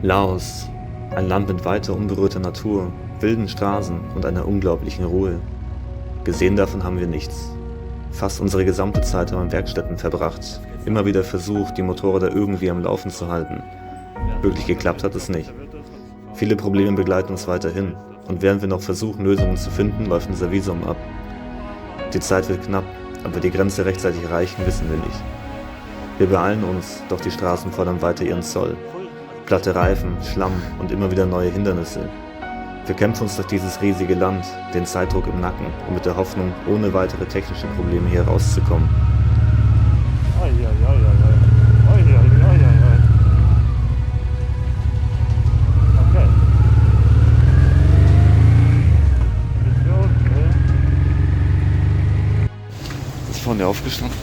Laos, ein Land mit weiter unberührter Natur, wilden Straßen und einer unglaublichen Ruhe. Gesehen davon haben wir nichts. Fast unsere gesamte Zeit haben wir in Werkstätten verbracht, immer wieder versucht, die Motorräder irgendwie am Laufen zu halten. Wirklich geklappt hat es nicht. Viele Probleme begleiten uns weiterhin und während wir noch versuchen, Lösungen zu finden, läuft unser Visum ab. Die Zeit wird knapp, ob wir die Grenze rechtzeitig erreichen, wissen wir nicht. Wir beeilen uns, doch die Straßen fordern weiter ihren Zoll. Platte Reifen, Schlamm und immer wieder neue Hindernisse. Wir kämpfen uns durch dieses riesige Land, den Zeitdruck im Nacken und mit der Hoffnung, ohne weitere technische Probleme hier rauszukommen. Okay. Ist vorne aufgestanden,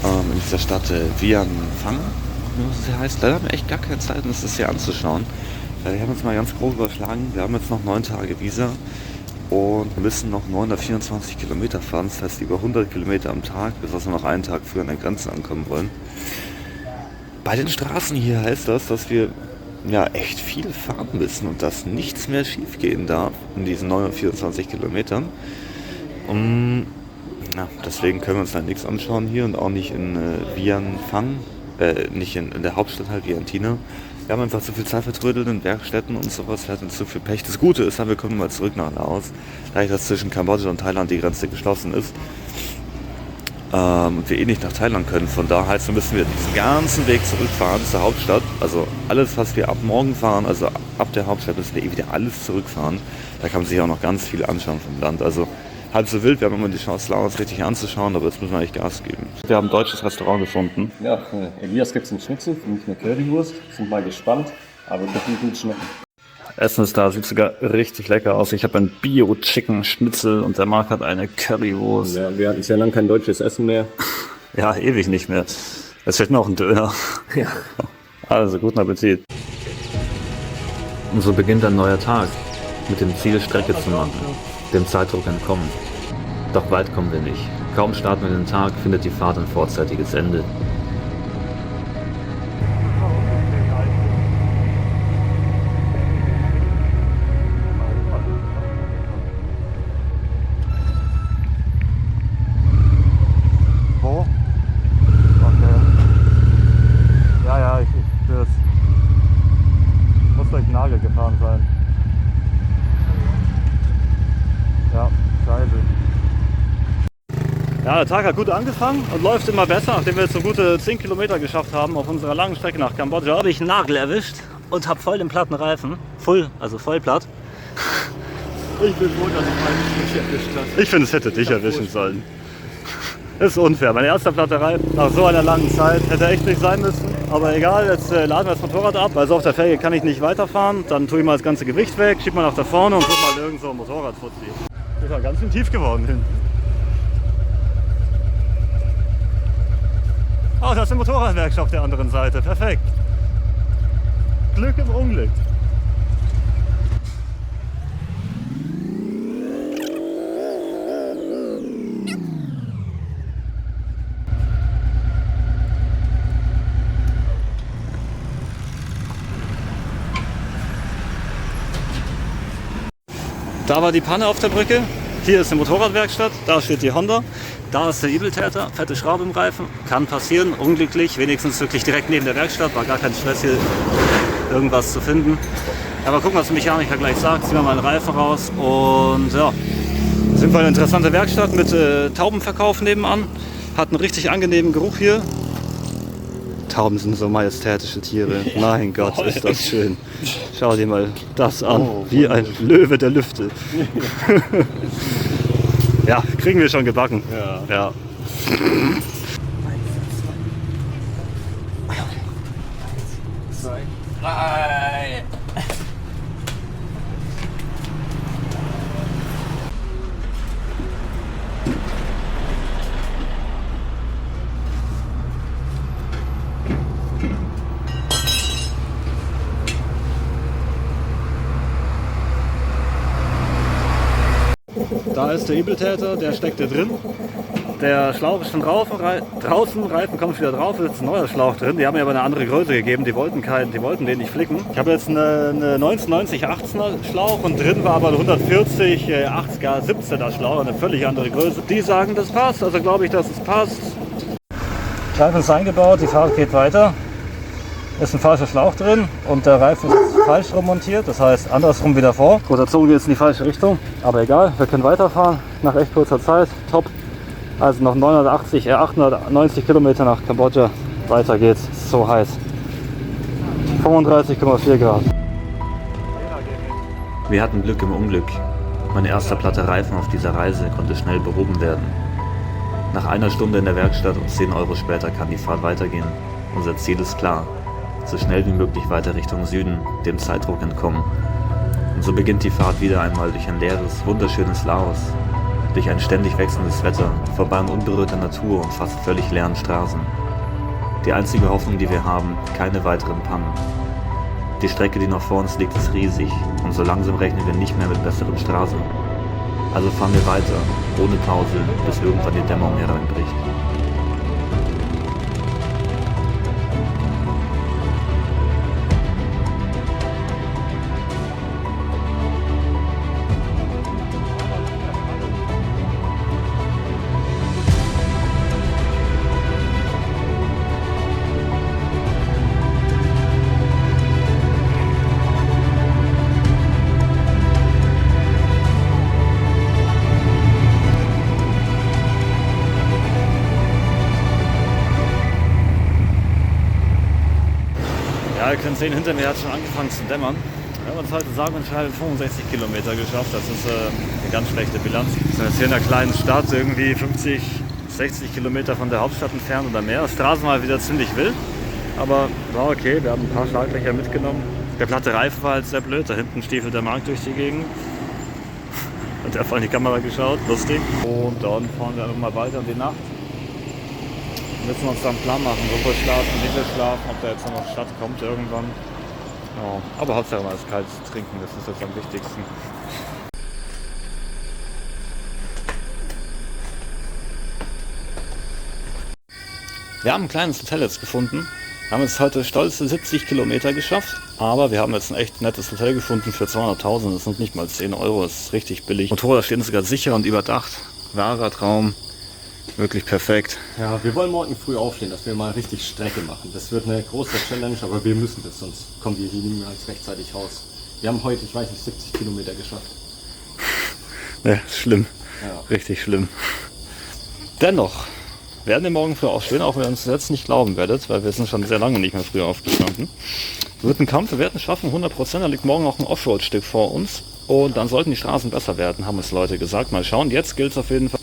in dieser Stadt Vientiane, wie sie heißt. Leider haben wir echt gar keine Zeit, uns das hier anzuschauen. Wir haben uns mal ganz grob überschlagen, wir haben jetzt noch 9 Tage Visa und müssen noch 924 Kilometer fahren, das heißt über 100 Kilometer am Tag, bis wir noch einen Tag früher an der Grenze ankommen wollen. Bei den Straßen hier heißt das, dass wir ja echt viel fahren müssen und dass nichts mehr schief gehen darf in diesen 924 Kilometern. Ja, deswegen können wir uns halt nichts anschauen hier und auch nicht in Vientiane, nicht in der Hauptstadt halt Vientiane. Wir haben einfach zu viel Zeit vertrödelt in Werkstätten und sowas, wir hatten zu viel Pech. Das Gute ist, wir kommen mal zurück nach Laos, da zwischen Kambodscha und Thailand die Grenze geschlossen ist und wir nicht nach Thailand können. Von daher müssen wir diesen ganzen Weg zurückfahren zur Hauptstadt. Also alles, was wir ab morgen fahren, also ab der Hauptstadt müssen wir wieder alles zurückfahren. Da kann man sich auch noch ganz viel anschauen vom Land. Also halb so wild, wir haben immer die Chance, Laos richtig anzuschauen, aber jetzt müssen wir eigentlich Gas geben. Wir haben ein deutsches Restaurant gefunden. Ja, Elias gibt es einen Schnitzel und nicht eine Currywurst. Sind mal gespannt, aber wird nicht gut schmecken. Essen ist da, sieht sogar richtig lecker aus. Ich habe ein Bio-Chicken-Schnitzel und der Marc hat eine Currywurst. Ja, wir hatten sehr lange kein deutsches Essen mehr. Ja, ewig nicht mehr. Es fehlt mir auch ein Döner. Ja. Also, guten Appetit. Und so beginnt ein neuer Tag, mit dem Ziel, Strecke zu machen, dem Zeitdruck entkommen. Doch weit kommen wir nicht. Kaum starten wir den Tag, findet die Fahrt ein vorzeitiges Ende. Wo? Okay. Ja, das muss durch den Nagel gefahren sein. Ja, scheiße. Ja, der Tag hat gut angefangen und läuft immer besser. Nachdem wir jetzt so gute 10 Kilometer geschafft haben auf unserer langen Strecke nach Kambodscha, Habe ich einen Nagel erwischt und habe voll den platten Reifen. Also voll platt. Ich bin froh, dass ich meinen nicht erwischt habe. Ich finde, es hätte dich erwischen sollen. Das ist unfair. Mein erster platter Reifen nach so einer langen Zeit hätte echt nicht sein müssen. Aber egal, jetzt laden wir das Motorrad ab. Also auf der Felge kann ich nicht weiterfahren. Dann tue ich mal das ganze Gewicht weg, schieb mal nach da vorne und guck mal irgend so ein Motorradfuzzi. Ist ja ganz schön tief geworden hinten. Oh, das ist eine Motorradwerkstatt auf der anderen Seite. Perfekt. Glück im Unglück. Da war die Panne auf der Brücke. Hier ist eine Motorradwerkstatt. Da steht die Honda. Da ist der Übeltäter, fette Schraube im Reifen. Kann passieren, unglücklich. Wenigstens wirklich direkt neben der Werkstatt. War gar kein Stress hier irgendwas zu finden. Aber gucken, was der Mechaniker gleich sagt. Ziehen wir mal einen Reifen raus. Und ja, sind wir eine interessante Werkstatt mit Taubenverkauf nebenan. Hat einen richtig angenehmen Geruch hier. Tauben sind so majestätische Tiere. Mein Gott, ist das schön. Schau dir mal das an. Wie ein Löwe der Lüfte. Ja, kriegen wir schon gebacken. Ja. Da ist der Übeltäter, der steckt da drin. Der Schlauch ist schon draußen, Reifen kommt wieder drauf, ist ein neuer Schlauch drin. Die haben mir aber eine andere Größe gegeben, die wollten den nicht flicken. Ich habe jetzt eine 1990 18er Schlauch und drin war aber ein 140 80er 17er Schlauch, eine völlig andere Größe. Die sagen, das passt, also glaube ich, dass es passt. Reifen ist eingebaut, die Fahrt geht weiter. Ist ein falscher Schlauch drin und der Reifen ist falsch rum montiert, das heißt andersrum wie davor. Rotation geht jetzt in die falsche Richtung, aber egal, wir können weiterfahren nach echt kurzer Zeit. Top. Also noch 890 Kilometer nach Kambodscha. Weiter geht's. So heiß. 35,4 Grad. Wir hatten Glück im Unglück. Mein erster platter Reifen auf dieser Reise konnte schnell behoben werden. Nach einer Stunde in der Werkstatt und 10 Euro später kann die Fahrt weitergehen. Unser Ziel ist klar. So schnell wie möglich weiter Richtung Süden, dem Zeitdruck entkommen. Und so beginnt die Fahrt wieder einmal durch ein leeres, wunderschönes Laos. Durch ein ständig wechselndes Wetter, vorbei an unberührter Natur und fast völlig leeren Straßen. Die einzige Hoffnung, die wir haben, keine weiteren Pannen. Die Strecke, die noch vor uns liegt, ist riesig und so langsam rechnen wir nicht mehr mit besseren Straßen. Also fahren wir weiter, ohne Pause, bis irgendwann die Dämmerung hereinbricht. Ja, ihr könnt sehen, hinter mir hat schon angefangen zu dämmern. Wir haben uns heute sagen und schreiben 65 Kilometer geschafft. Das ist eine ganz schlechte Bilanz. Wir sind jetzt hier in einer kleinen Stadt, irgendwie 50, 60 Kilometer von der Hauptstadt entfernt oder mehr. Straßen mal wieder ziemlich wild, aber war okay. Wir haben ein paar Schlaglöcher mitgenommen. Der platte Reifen war halt sehr blöd. Da hinten stiefelt der Markt durch die Gegend. Hat er voll in die Kamera geschaut, lustig. Und dann fahren wir einfach mal weiter in die Nacht. Wir müssen uns dann einen Plan machen, wo wir schlafen, wie wir schlafen, ob da jetzt noch Stadt kommt irgendwann. Ja, aber Hauptsache mal das Kaltes trinken, das ist jetzt am wichtigsten. Wir haben ein kleines Hotel jetzt gefunden. Wir haben jetzt heute stolze 70 Kilometer geschafft, aber wir haben jetzt ein echt nettes Hotel gefunden für 200.000. Das sind nicht mal 10 Euro, das ist richtig billig. Motorräder stehen sogar sicher und überdacht. Wahrer Traum. Wirklich perfekt. Ja, wir wollen morgen früh aufstehen, dass wir mal richtig Strecke machen. Das wird eine große Challenge, aber wir müssen das, sonst kommen wir hier niemals rechtzeitig raus. Wir haben heute, ich weiß nicht, 70 Kilometer geschafft. Ja, schlimm. Ja. Richtig schlimm. Dennoch werden wir morgen früh aufstehen, auch wenn ihr uns jetzt nicht glauben werdet, weil wir sind schon sehr lange nicht mehr früher aufgestanden. Wird ein Kampf, wir werden es schaffen, 100%. Da liegt morgen auch ein Offroad-Stück vor uns. Und dann sollten die Straßen besser werden, haben uns Leute gesagt. Mal schauen, jetzt gilt es auf jeden Fall.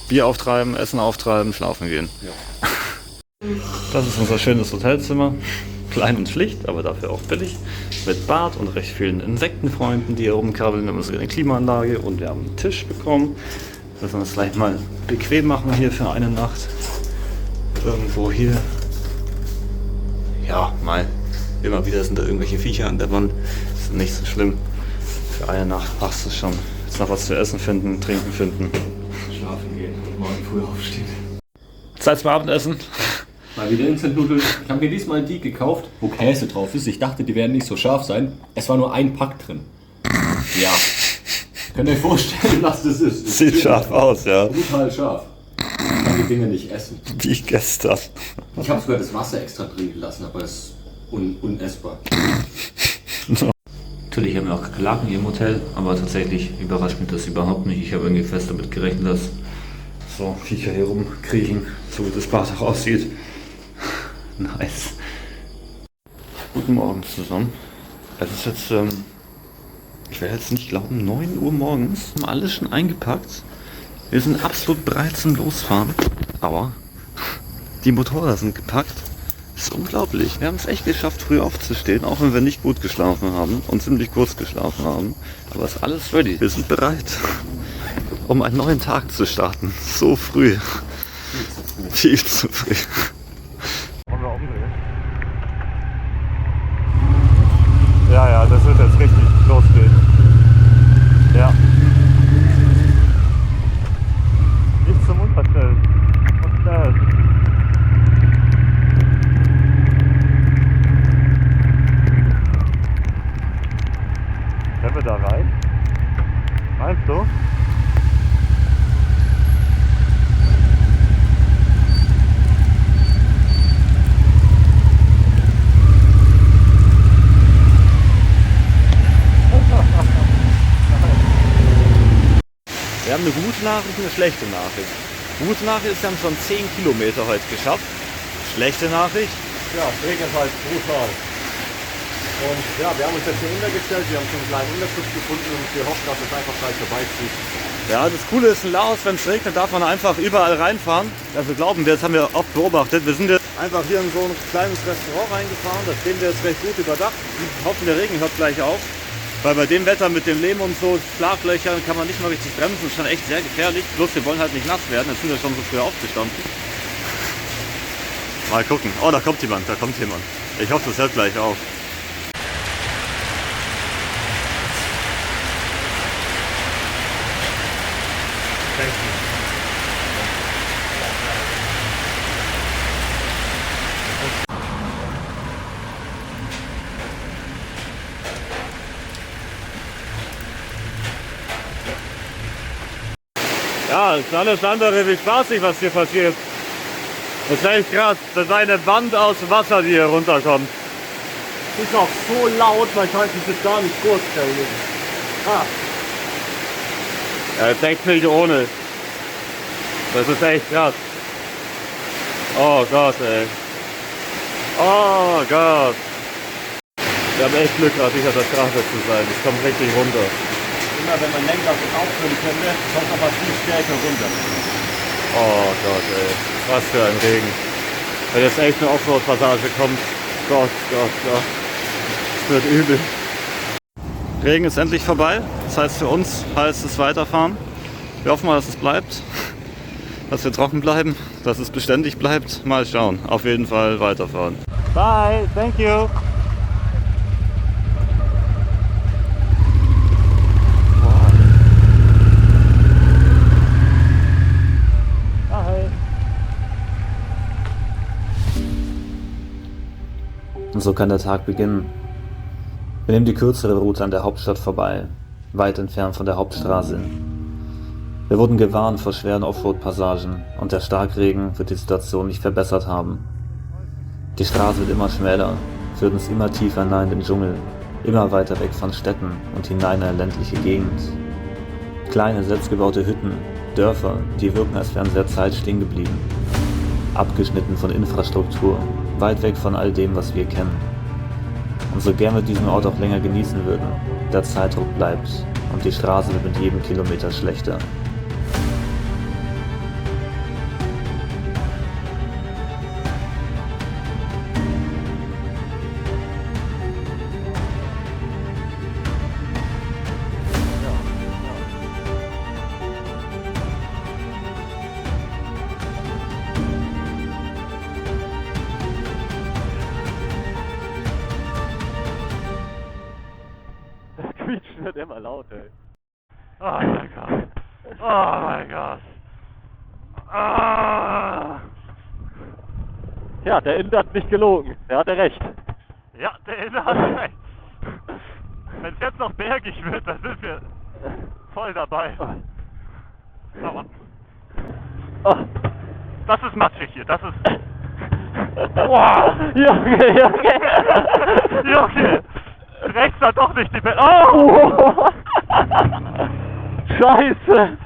Bier auftreiben, Essen auftreiben, schlafen gehen. Ja. Das ist unser schönes Hotelzimmer. Klein und schlicht, aber dafür auch billig. Mit Bad und recht vielen Insektenfreunden, die hier rumkrabbeln. Wir haben sogar eine Klimaanlage und wir haben einen Tisch bekommen. Wir müssen uns gleich mal bequem machen hier für eine Nacht. Irgendwo hier. Ja, mal. Immer wieder sind da irgendwelche Viecher an der Wand. Das ist nicht so schlimm. Für eine Nacht passt es schon. Jetzt noch was zu essen finden, trinken finden. Schlafen gehen und morgen früh aufstehen. Zeit zum Abendessen. Mal wieder Instant-Nudeln. Ich habe mir diesmal die gekauft, wo Käse drauf ist. Ich dachte, die werden nicht so scharf sein. Es war nur ein Pack drin. Ja. Könnt ihr euch vorstellen, was das ist? Das Sieht scharf aus, ja. Brutal scharf. Ich kann die Dinge nicht essen. Wie gestern. Ich habe sogar das Wasser extra drin gelassen, aber es ist unessbar. Natürlich haben wir auch Kakerlaken hier im Hotel, aber tatsächlich überrascht mich das überhaupt nicht. Ich habe irgendwie fest damit gerechnet, dass so Viecher hier rumkriechen, so wie das Bad auch aussieht. Nice. Guten Morgen zusammen. Es ist jetzt, ich werde jetzt nicht glauben, 9 Uhr morgens. Wir haben alles schon eingepackt. Wir sind absolut bereit zum Losfahren. Aber die Motorräder sind gepackt. Das ist unglaublich. Wir haben es echt geschafft, früh aufzustehen, auch wenn wir nicht gut geschlafen haben und ziemlich kurz geschlafen haben. Aber es ist alles ready. Wir sind bereit, um einen neuen Tag zu starten. So früh. Viel zu früh. Wollen wir umdrehen? Ja, das wird jetzt richtig losgehen. Ja. Nicht zum Unverstellen. haben eine gute Nachricht und eine schlechte Nachricht. Gute Nachricht ist, wir haben schon 10 Kilometer heute geschafft. Schlechte Nachricht? Ja, es regnet halt brutal. Und ja, wir haben uns jetzt hier untergestellt, wir haben schon einen kleinen Unterschlupf gefunden und wir hoffen, dass es einfach gleich vorbeizieht. Ja, das Coole ist in Laos, wenn es regnet, darf man einfach überall reinfahren. Also glauben wir, das haben wir oft beobachtet. Wir sind jetzt einfach hier in so ein kleines Restaurant reingefahren. Da stehen wir jetzt recht gut überdacht. Hoffen, der Regen hört gleich auf. Weil bei dem Wetter mit dem Lehm und so, Schlaglöchern, kann man nicht mal richtig bremsen. Das ist schon echt sehr gefährlich. Plus wir wollen halt nicht nass werden. Jetzt sind wir schon so früh aufgestanden. Mal gucken. Oh, da kommt jemand, da kommt jemand. Ich hoffe, das hört gleich auf. Ja, das ist alles andere wie spaßig, was hier passiert. Das ist echt krass. Das ist eine Wand aus Wasser, die hier runterkommt. Ist auch so laut, man kann sich das gar nicht vorstellen. Ja, jetzt echt nicht ohne. Das ist echt krass. Oh Gott, ey. Oh Gott. Wir haben echt Glück, gerade nicht auf der Straße zu sein. Das kommt richtig runter. Immer wenn man denkt, dass es aufhören könnte, kommt aber viel stärker runter. Oh Gott, ey. Was für ein Regen. Wenn jetzt echt eine Offroad-Passage kommt. Gott, Gott, Gott. Es wird übel. Regen ist endlich vorbei. Das heißt, für uns heißt es weiterfahren. Wir hoffen mal, dass es bleibt. Dass wir trocken bleiben. Dass es beständig bleibt. Mal schauen. Auf jeden Fall weiterfahren. Bye. Thank you. Und so kann der Tag beginnen. Wir nehmen die kürzere Route an der Hauptstadt vorbei, weit entfernt von der Hauptstraße. Wir wurden gewarnt vor schweren Offroad-Passagen und der Starkregen wird die Situation nicht verbessert haben. Die Straße wird immer schmäler, führt uns immer tiefer hinein in den Dschungel, immer weiter weg von Städten und hinein in eine ländliche Gegend. Kleine, selbstgebaute Hütten, Dörfer, die wirken, als wären sie der Zeit stehen geblieben. Abgeschnitten von Infrastruktur, weit weg von all dem, was wir kennen. Und so gern wir diesen Ort auch länger genießen würden, der Zeitdruck bleibt und die Straße wird mit jedem Kilometer schlechter. Quietschen wird immer laut, ey. Oh mein Gott. Oh mein Gott. Ah. Ja, der Inder hat nicht gelogen. Er hatte recht. Ja, der Inder hat recht. Wenn es jetzt noch bergig wird, dann sind wir voll dabei. Aber das ist matschig hier, das ist... Wow! Junge! Rechts war doch nicht die beste... Oh! Scheiße!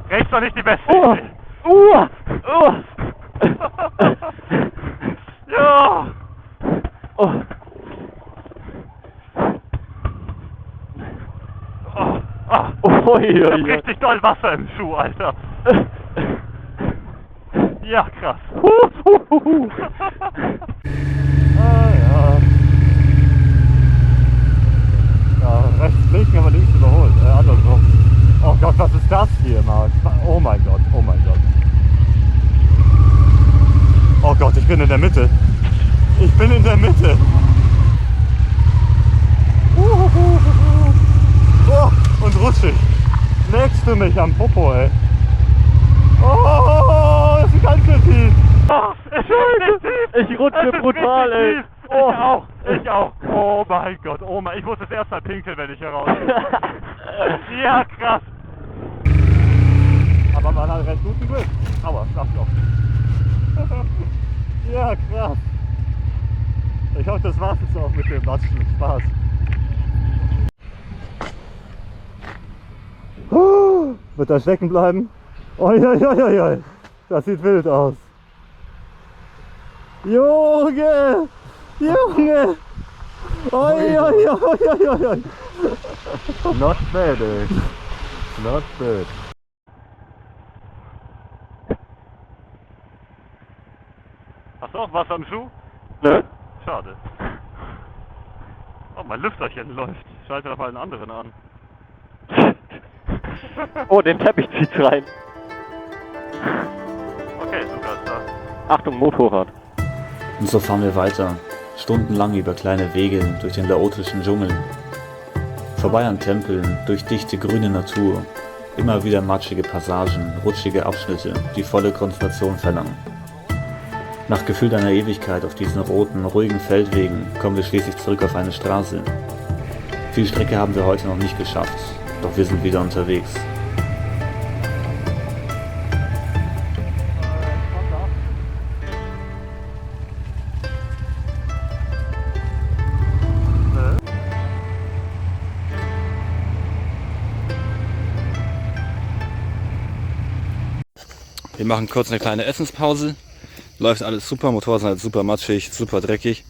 Rechts war nicht die beste Idee. Ja! Ich hab richtig doll Wasser im Schuh, Alter. Ja, krass. Ja, rechts blinken, aber links überholt. Andersrum. Oh Gott, was ist das hier, Marc? Oh mein Gott, oh mein Gott. Oh Gott, ich bin in der Mitte. Ich bin in der Mitte. Oh, und rutschig. Legst du mich am Popo, ey. Oh, das ist ganz schön tief. Oh, Ich rutsche brutal, ey. Tief. Ich auch. Oh mein Gott, oh mein, ich muss das erst mal pinkeln, wenn ich hier raus bin. Ja, krass. Aber man hat recht guten Glück. Aua, darf ich auch. Ja, krass. Ich hoffe, das war's jetzt auch mit dem Matschen. Spaß. Wird da stecken bleiben? Oi, das sieht wild aus. Junge! Junge! Oi. Not bad, ey. Not bad. Hast du auch was am Schuh? Nö. Schade. Oh, mein Lüfterchen läuft. Ich schalte doch mal einen anderen an. Oh, den Teppich zieht's rein. Okay, super, ist da. Achtung, Motorrad. Und so fahren wir weiter, stundenlang über kleine Wege durch den laotischen Dschungel. Vorbei an Tempeln, durch dichte grüne Natur. Immer wieder matschige Passagen, rutschige Abschnitte, die volle Konzentration verlangen. Nach gefühlt einer Ewigkeit auf diesen roten, ruhigen Feldwegen kommen wir schließlich zurück auf eine Straße. Viel Strecke haben wir heute noch nicht geschafft, doch wir sind wieder unterwegs. Wir machen kurz eine kleine Essenspause. Läuft alles super, Motorrad sind halt super matschig, super dreckig.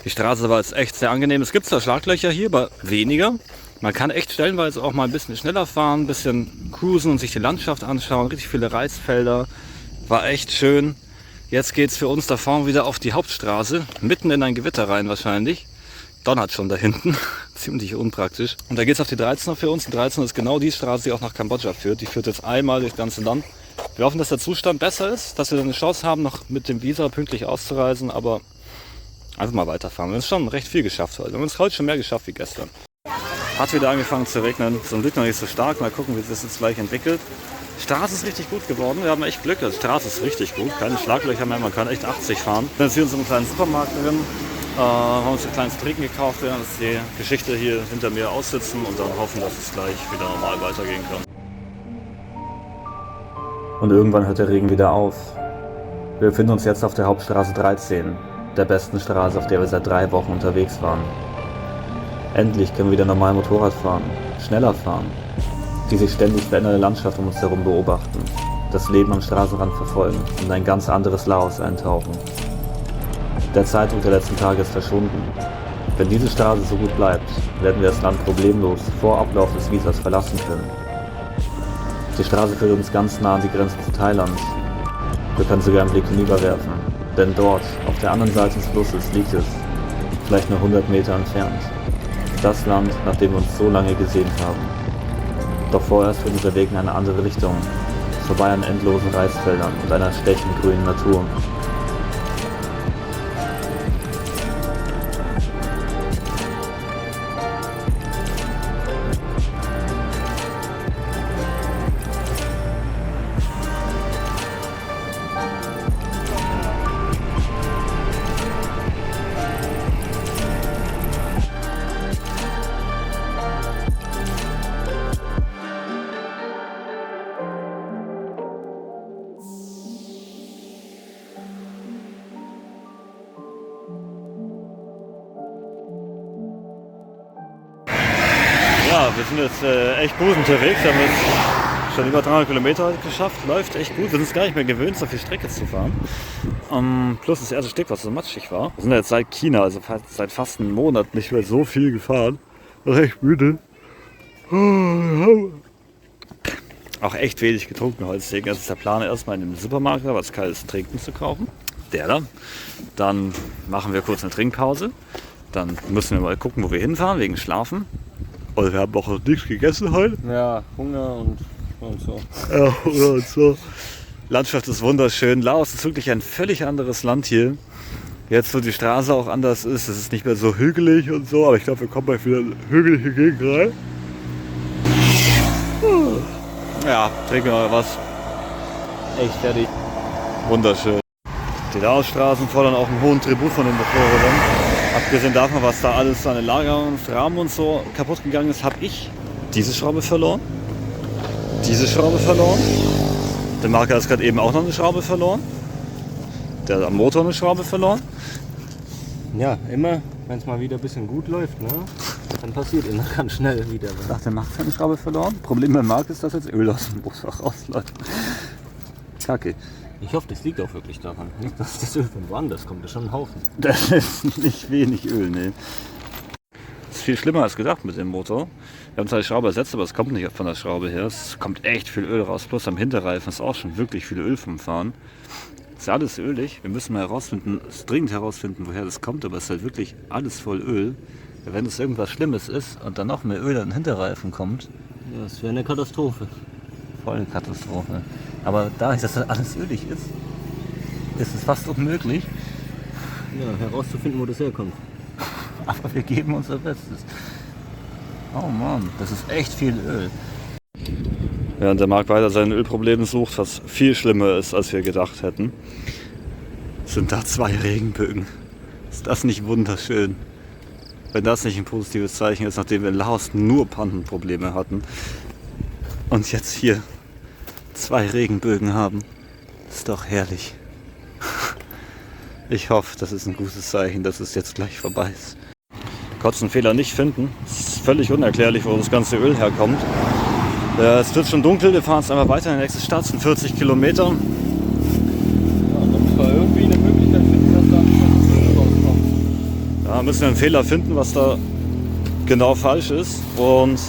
Die Straße war jetzt echt sehr angenehm. Es gibt zwar Schlaglöcher hier, aber weniger. Man kann echt stellenweise auch mal ein bisschen schneller fahren, ein bisschen cruisen und sich die Landschaft anschauen. Richtig viele Reisfelder. War echt schön. Jetzt geht es für uns da vorne wieder auf die Hauptstraße. Mitten in ein Gewitter rein wahrscheinlich. Donnert schon da hinten. Ziemlich unpraktisch. Und da geht es auf die 13er für uns. Die 13er ist genau die Straße, die auch nach Kambodscha führt. Die führt jetzt einmal durchs ganze Land. Wir hoffen, dass der Zustand besser ist, dass wir eine Chance haben, noch mit dem Visa pünktlich auszureisen, aber einfach mal weiterfahren. Wir haben schon recht viel geschafft heute. Wir haben uns heute schon mehr geschafft wie gestern. Hat wieder angefangen zu regnen, zum Glück noch nicht so stark. Mal gucken, wie sich das jetzt gleich entwickelt. Die Straße ist richtig gut geworden, wir haben echt Glück. Die Straße ist richtig gut, keine Schlaglöcher mehr, man kann echt 80 fahren. Wir sind jetzt hier in so einem kleinen Supermarkt drin, haben uns ein kleines Trinken gekauft, werden uns die Geschichte hier hinter mir aussitzen und dann hoffen, dass es gleich wieder normal weitergehen kann. Und irgendwann hört der Regen wieder auf. Wir befinden uns jetzt auf der Hauptstraße 13, der besten Straße, auf der wir seit 3 Wochen unterwegs waren. Endlich können wir wieder normal Motorrad fahren, schneller fahren, die sich ständig verändernde Landschaft um uns herum beobachten, das Leben am Straßenrand verfolgen und in ein ganz anderes Laos eintauchen. Der Zeitdruck der letzten Tage ist verschwunden. Wenn diese Straße so gut bleibt, werden wir das Land problemlos vor Ablauf des Visas verlassen können. Die Straße führt uns ganz nah an die Grenze zu Thailand. Wir können sogar einen Blick hinüberwerfen, denn dort, auf der anderen Seite des Flusses, liegt es, vielleicht nur 100 Meter entfernt. Das Land, nach dem wir uns so lange gesehnt haben. Doch vorerst führt unser Weg in eine andere Richtung, vorbei an endlosen Reisfeldern und einer stechend grünen Natur. Ja, wir sind jetzt echt gut unterwegs. Wir haben jetzt schon über 300 Kilometer geschafft. Läuft echt gut. Wir sind es gar nicht mehr gewöhnt, so viel Strecke zu fahren. Plus das erste Stück, was so matschig war. Wir sind jetzt seit China, also seit fast einem Monat nicht mehr so viel gefahren. Recht müde. Auch echt wenig getrunken heute. Deswegen ist der Plan, erstmal in den Supermarkt was kaltes Trinken zu kaufen. Der da. Dann machen wir kurz eine Trinkpause. Dann müssen wir mal gucken, wo wir hinfahren, wegen Schlafen. Und wir haben auch noch nichts gegessen heute. Ja, Hunger und so. Ja, Hunger und so. Landschaft ist wunderschön. Laos ist wirklich ein völlig anderes Land hier. Jetzt, wo die Straße auch anders ist, es ist nicht mehr so hügelig und so, aber ich glaube, wir kommen bald wieder in eine hügelige Gegend rein. Ja, trinken wir mal was. Echt fertig. Wunderschön. Die Laosstraßen fordern auch einen hohen Tribut von den Motorrädern. Abgesehen davon, was da alles an den Lagerrahmen und so kaputt gegangen ist, habe ich diese Schraube verloren. Diese Schraube verloren. Der Marker hat gerade eben auch noch eine Schraube verloren. Der hat am Motor eine Schraube verloren. Ja, immer, wenn es mal wieder ein bisschen gut läuft, ne? Dann passiert immer ganz schnell wieder. Ich dachte, der macht seine Schraube verloren. Problem bei Marc ist, dass jetzt Öl aus dem Motor rausläuft. Kacke. Ich hoffe, das liegt auch wirklich daran. Nicht, dass das Öl von woanders kommt. Das ist schon ein Haufen. Das ist nicht wenig Öl, ne. Das ist viel schlimmer als gedacht mit dem Motor. Wir haben zwar die Schraube ersetzt, aber es kommt nicht von der Schraube her. Es kommt echt viel Öl raus. Plus am Hinterreifen ist auch schon wirklich viel Öl vom Fahren. Es ist alles ölig. Wir müssen mal dringend herausfinden, woher das kommt. Aber es ist halt wirklich alles voll Öl. Wenn es irgendwas Schlimmes ist und dann noch mehr Öl an den Hinterreifen kommt, Ja, das wäre eine Katastrophe. voll eine Katastrophe. Aber dadurch, dass das alles ölig ist, ist es fast unmöglich. Ja, herauszufinden, wo das herkommt. Aber wir geben unser Bestes. Oh Mann, das ist echt viel Öl. Während der Marc weiter seine Ölprobleme sucht, was viel schlimmer ist, als wir gedacht hätten, sind da 2 Regenbögen. Ist das nicht wunderschön? Wenn das nicht ein positives Zeichen ist, nachdem wir in Laos nur Pannenprobleme hatten und jetzt hier 2 Regenbögen haben, ist doch herrlich. Ich hoffe, das ist ein gutes Zeichen, dass es jetzt gleich vorbei ist. Kotzenfehler nicht finden. Es ist völlig unerklärlich, wo das ganze Öl herkommt. Es wird schon dunkel, wir fahren jetzt einfach weiter in die nächste Stadt, sind 40 Kilometer. Ja, und dann muss man irgendwie eine Möglichkeit finden, dass da nicht Öl rauskommt. Da müssen wir einen Fehler finden, was da genau falsch ist. Und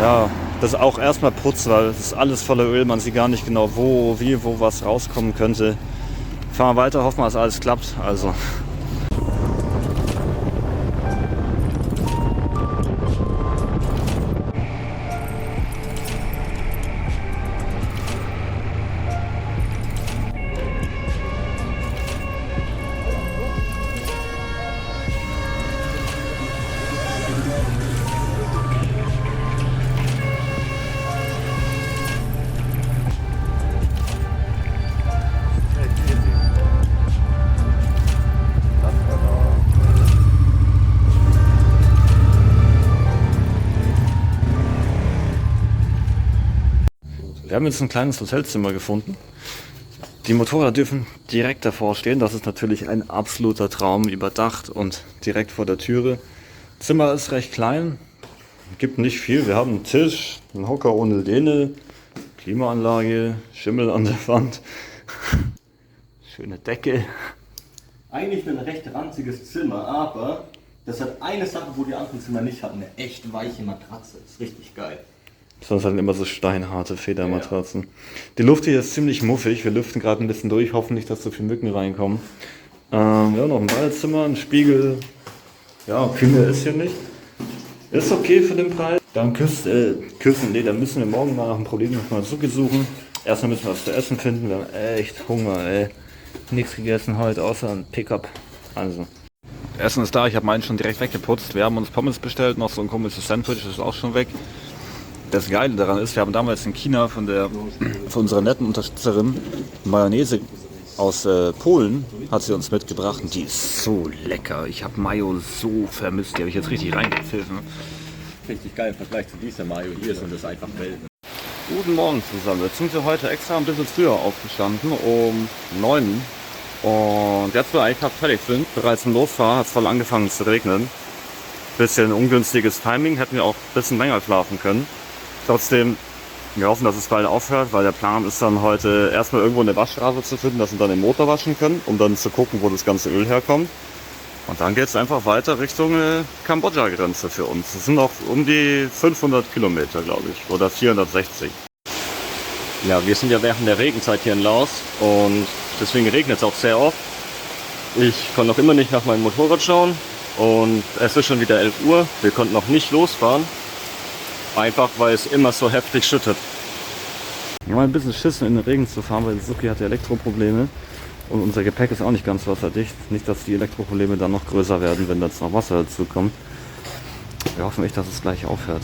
ja, das ist auch erstmal Putz, weil es ist alles voller Öl. Man sieht gar nicht genau, wo was rauskommen könnte. Fahren wir weiter, hoffen wir, dass alles klappt. Also. Wir haben jetzt ein kleines Hotelzimmer gefunden. Die Motorräder dürfen direkt davor stehen. Das ist natürlich ein absoluter Traum, überdacht und direkt vor der Türe. Das Zimmer ist recht klein, gibt nicht viel. Wir haben einen Tisch, einen Hocker ohne Lehne, Klimaanlage, Schimmel an der Wand, schöne Decke. Eigentlich ein recht ranziges Zimmer, aber das hat eine Sache, wo die anderen Zimmer nicht hatten. Eine echt weiche Matratze. Das ist richtig geil. Sonst halt immer so steinharte Federmatratzen. Die Luft hier ist ziemlich muffig. Wir lüften gerade ein bisschen durch, hoffen nicht, dass so viele Mücken reinkommen. Wir haben noch ein Badezimmer, einen Spiegel. Ja, viel mehr ist hier nicht. Ist okay für den Preis. Dann Küssen, nee, da müssen wir morgen mal nach einem Problem noch mal Suche suchen. Erstmal müssen wir was zu essen finden. Wir haben echt Hunger, ey. Nichts gegessen heute, außer ein Pickup. Also. Essen ist da, ich habe meinen schon direkt weggeputzt. Wir haben uns Pommes bestellt, noch so ein komisches Sandwich, das ist auch schon weg. Das Geile daran ist, wir haben damals in China von unserer netten Unterstützerin Mayonnaise aus Polen, hat sie uns mitgebracht und die ist so lecker. Ich habe Mayo so vermisst, die habe ich jetzt richtig reingepfiffen. Richtig geil im Vergleich zu dieser Mayo hier sind das einfach Welten. Guten Morgen zusammen. Jetzt sind wir heute extra ein bisschen früher aufgestanden, um 9. Und jetzt, wo wir eigentlich fast fertig sind, bereits im Losfahren, hat es voll angefangen zu regnen. Bisschen ungünstiges Timing, hätten wir auch ein bisschen länger schlafen können. Trotzdem, wir hoffen, dass es bald aufhört, weil der Plan ist dann heute erstmal irgendwo eine Waschstraße zu finden, dass wir dann den Motor waschen können, um dann zu gucken, wo das ganze Öl herkommt. Und dann geht es einfach weiter Richtung Kambodscha-Grenze für uns. Das sind noch um die 500 Kilometer, glaube ich, oder 460. Ja, wir sind ja während der Regenzeit hier in Laos und deswegen regnet es auch sehr oft. Ich konnte noch immer nicht nach meinem Motorrad schauen und es ist schon wieder 11 Uhr. Wir konnten noch nicht losfahren, einfach weil es immer so heftig schüttet. Wir haben ein bisschen Schiss, in den Regen zu fahren, weil Suzuki hatte Elektroprobleme und unser Gepäck ist auch nicht ganz wasserdicht. Nicht, dass die Elektroprobleme dann noch größer werden, wenn jetzt noch Wasser dazu kommt. Wir hoffen echt, dass es gleich aufhört.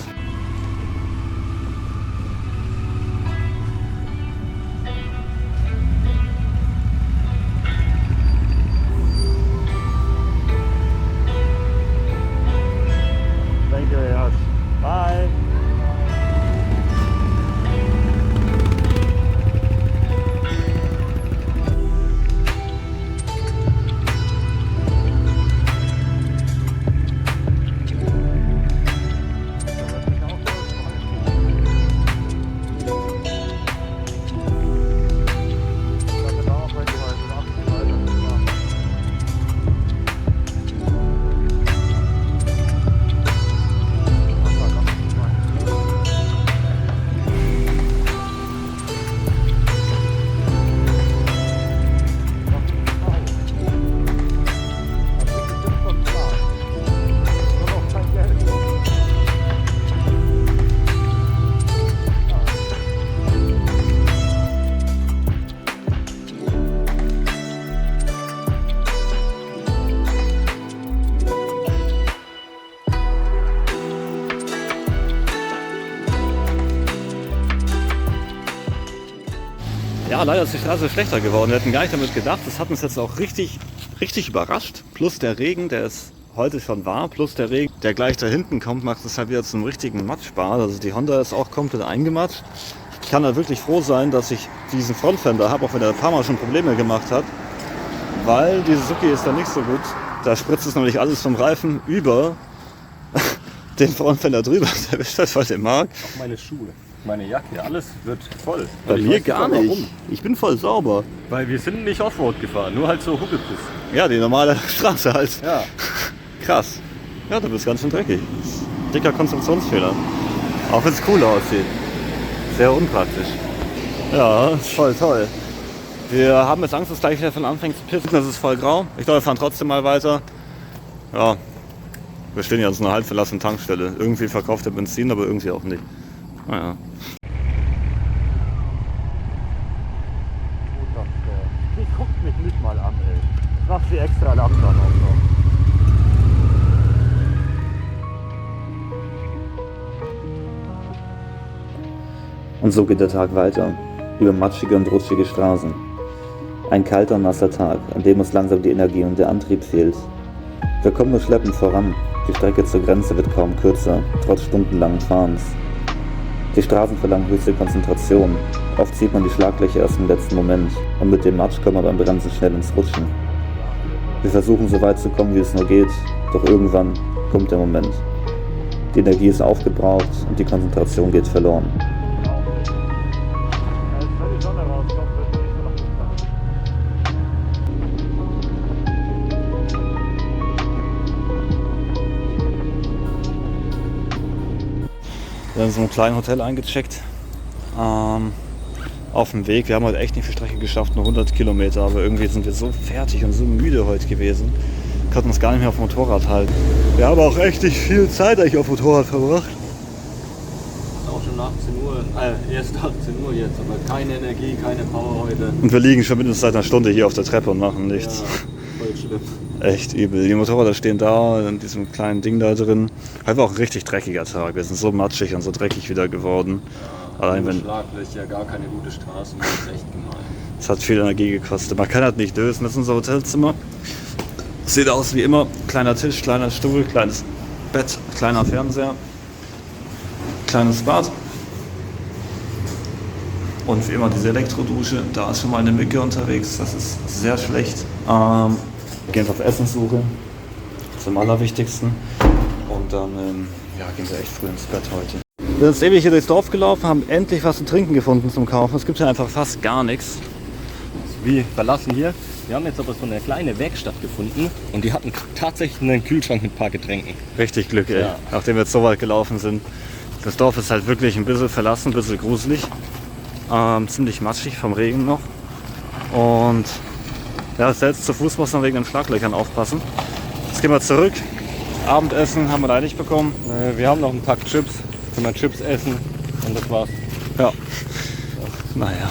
Thank you very much. Bye. leider ist die Straße schlechter geworden. Wir hätten gar nicht damit gedacht. Das hat uns jetzt auch richtig überrascht. Plus der Regen, der ist heute schon war, plus der Regen, der gleich da hinten kommt, macht es halt wieder zum richtigen Matschbad. Also die Honda ist auch komplett eingematscht. Ich kann da wirklich froh sein, dass ich diesen Frontfender habe, auch wenn er ein paar Mal schon Probleme gemacht hat. Weil die Suzuki ist da nicht so gut. Da spritzt es nämlich alles vom Reifen über den Frontfender drüber. Der wischt das voll den Mark. Auch meine Schuhe, meine Jacke, alles wird voll. Bei Und ich mir weiß gar sogar nicht. warum. Ich bin voll sauber. Weil wir sind nicht Offroad gefahren, nur halt so Huckepiss. Ja, die normale Straße halt. Ja. Krass. Ja, du bist ganz schön dreckig. Dicker Konstruktionsfehler. Auch wenn es cool aussieht. Sehr unpraktisch. Ja, ist voll toll. Wir haben jetzt Angst, dass gleich wieder von anfängt zu pissen. Das ist voll grau. Ich glaube, wir fahren trotzdem mal weiter. Ja, wir stehen ja an so einer halb verlassenen Tankstelle. Irgendwie verkauft der Benzin, aber irgendwie auch nicht. Naja. Die guckt mich nicht mal an, ey. Das macht sie extra langsam auch noch. Und so geht der Tag weiter, über matschige und rutschige Straßen. Ein kalter und nasser Tag, an dem uns langsam die Energie und der Antrieb fehlt. Wir kommen nur schleppend voran, die Strecke zur Grenze wird kaum kürzer, trotz stundenlangen Fahrens. Die Straßen verlangen höchste Konzentration, oft sieht man die Schlaglöcher erst im letzten Moment und mit dem Matsch kommt man beim Bremsen schnell ins Rutschen. Wir versuchen so weit zu kommen, wie es nur geht, doch irgendwann kommt der Moment. Die Energie ist aufgebraucht und die Konzentration geht verloren. Wir haben in so einem kleinen Hotel eingecheckt. Auf dem Weg. Wir haben heute echt nicht viel Strecke geschafft, nur 100 Kilometer. Aber irgendwie sind wir so fertig und so müde heute gewesen. Wir konnten uns gar nicht mehr auf dem Motorrad halten. Wir haben auch echt nicht viel Zeit eigentlich auf dem Motorrad verbracht. Ist auch schon 18 Uhr, erst 18 Uhr jetzt, aber keine Energie, keine Power heute. Und wir liegen schon mindestens seit einer Stunde hier auf der Treppe und machen nichts. Ja, voll schlimm. Echt übel. Die Motorräder stehen da in diesem kleinen Ding da drin. Heute war auch ein richtig dreckiger Tag. Wir sind so matschig und so dreckig wieder geworden. Allein wenn Schlaglöcher, gar keine gute Straße, das ist echt gemein. es hat viel Energie gekostet. Man kann halt nicht lösen. Das ist unser Hotelzimmer. Sieht aus wie immer. Kleiner Tisch, kleiner Stuhl, kleines Bett, kleiner Fernseher, kleines Bad. Und wie immer diese Elektrodusche. Da ist schon mal eine Mücke unterwegs. Das ist sehr schlecht. Wir gehen auf Essenssuche. Das ist am allerwichtigsten. Und dann gehen wir echt früh ins Bett heute. Wir sind jetzt ewig hier durchs Dorf gelaufen, haben endlich was zu trinken gefunden zum Kaufen. Es gibt hier einfach fast gar nichts. Wir verlassen hier. Wir haben jetzt aber so eine kleine Werkstatt gefunden und die hatten tatsächlich einen Kühlschrank mit ein paar Getränken. Richtig Glück, ey. Ja. Nachdem wir jetzt so weit gelaufen sind. Das Dorf ist halt wirklich ein bisschen verlassen, ein bisschen gruselig. Ziemlich matschig vom Regen noch. Und ja, selbst zu Fuß muss man wegen den Schlaglöchern aufpassen. Jetzt gehen wir zurück. Abendessen haben wir leider nicht bekommen. Wir haben noch einen Pack Chips, können wir Chips essen und das war's. Ja. Naja,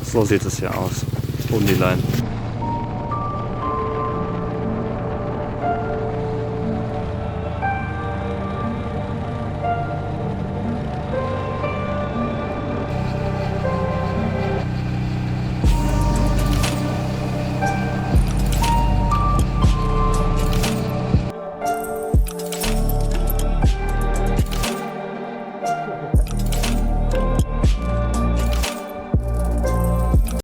so sieht es hier aus. Unilein.